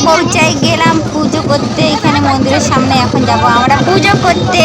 পৌঁছাই গেলাম পুজো করতে এখানে মন্দিরের সামনে। এখন যাব আমরা পুজো করতে।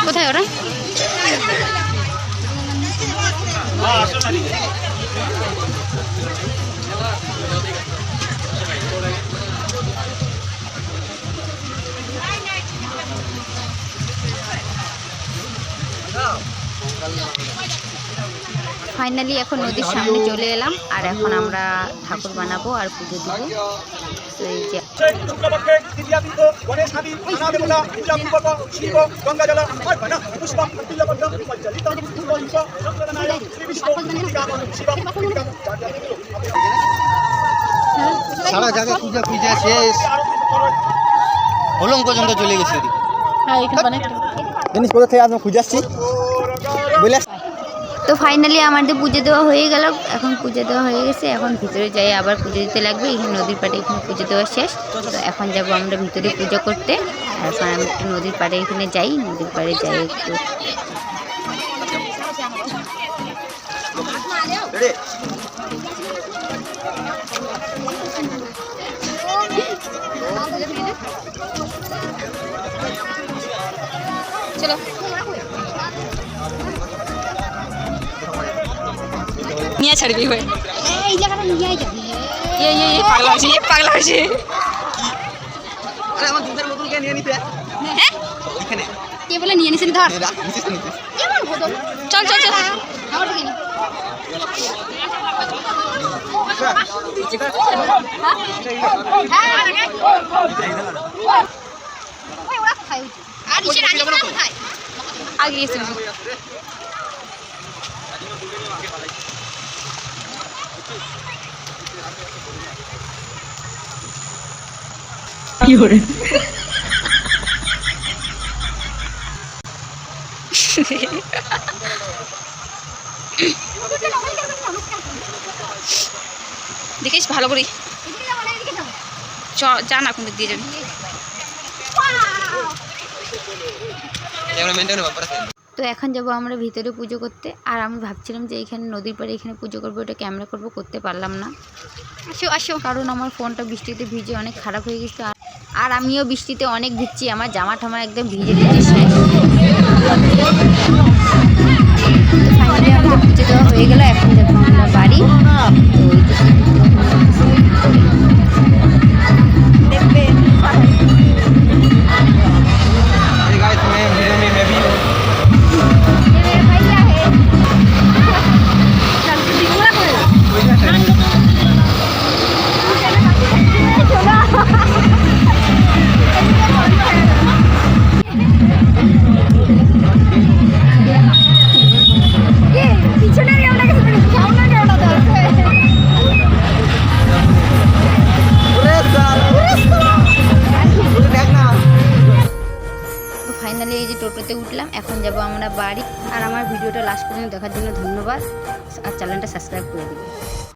কোথায় ওরা? ফাইনালি এখন নদীর সামনে চলে এলাম আর এখন আমরা ঠাকুর বানাবো আর পুজো দিব। তো এই যে সারা জায়গা পূজা পূজা শেষ, হলং পর্যন্ত চলে গেছে। জিনিস কোথা থেকে আজ খুঁজে আসছি বলে। তো ফাইনালি আমাদের পুজো দেওয়া হয়ে গেল। এখন পুজো দেওয়া হয়ে গেছে, এখন ভিতরে যাই আবার পুজো দিতে লাগবে। এখানে নদীর পাড়ে এখানে পুজো দেওয়া শেষ। তো এখন যাব আমরা ভিতরে পুজো করতে। আর এখন আমি একটু নদীর পাড়ে এখানে যাই, নদীর পাড়ে যাই একটু। চলো নিয়ে ছাড়বি হয়ে এই জায়গাটা নিয়ে যাবি। এই পাগলা হইছে আরে আমার দুধের বোতল কে নিয়ে নিতে? হ্যাঁ এখানে কে বলে নিয়ে নিছেন? ধর কেমন বোতল? চল চল চল আমার দিকে নি। ওই ওরা খায় আর ইসে রানী খায় আগে গেছে। কি করে দেখিস ভালো করে যা না কোন দিক দিয়ে যাবি। তো এখন যাব আমরা ভিতরে পুজো করতে। আর আমি ভাবছিলাম যে এখানে নদীর পাড়ে এখানে পুজো করবো, এটা ক্যামেরা করবো, করতে পারলাম না। আসো আসো, কারণ আমার ফোনটা বৃষ্টিতে ভিজে অনেক খারাপ হয়ে গেছে। আর আমিও বৃষ্টিতে অনেক ভিজছি, আমার জামা ঠামা একদম ভিজে ভিজে শেষ। ফাইনালি আমাদের পুজো দেওয়া হয়ে গেল। এখন যাবো আমরা বাড়ি। ফাইনালি এই যে টোটোতে উঠলাম, এখন যাব আমরা বাড়ি। আর আমার ভিডিওটা লাস্ট পর্যন্ত দেখার জন্য ধন্যবাদ। আর চ্যানেলটা সাবস্ক্রাইব করে দিবেন।